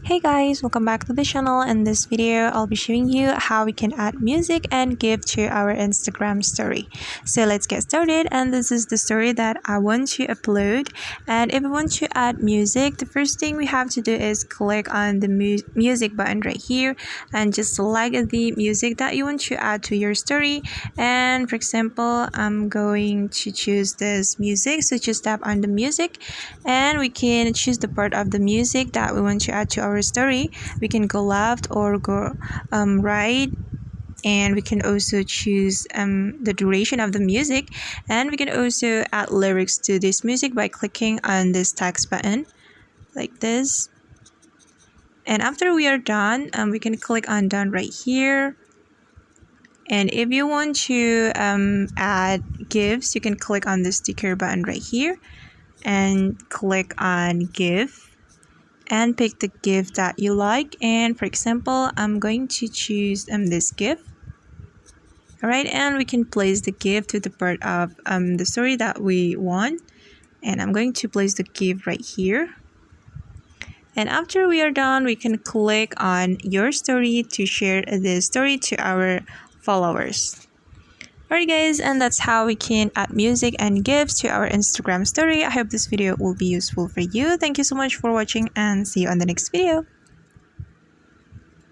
Hey guys, welcome back to the channel. In this video, I'll be showing you how we can add music and GIF to our Instagram story. So let's get started, and this is the story that I want to upload. And if we want to add music, the first thing we have to do is click on the music button right here and just select the music that you want to add to your story. And for example, I'm going to choose this music, so just tap on the music and we can choose the part of the music that we want to add to our story. We can go left or go right, and we can also choose the duration of the music, and we can also add lyrics to this music by clicking on this text button like this. And after we are done, we can click on done right here. And if you want to add GIFs, you can click on the sticker button right here and click on GIF and pick the GIF that you like. And for example, I'm going to choose this GIF. Alright, and we can place the GIF to the part of the story that we want. And I'm going to place the GIF right here. And after we are done, we can click on your story to share the story to our followers. Alright guys, and that's how we can add music and GIFs to our Instagram story. I hope this video will be useful for you. Thank you so much for watching, and see you on the next video.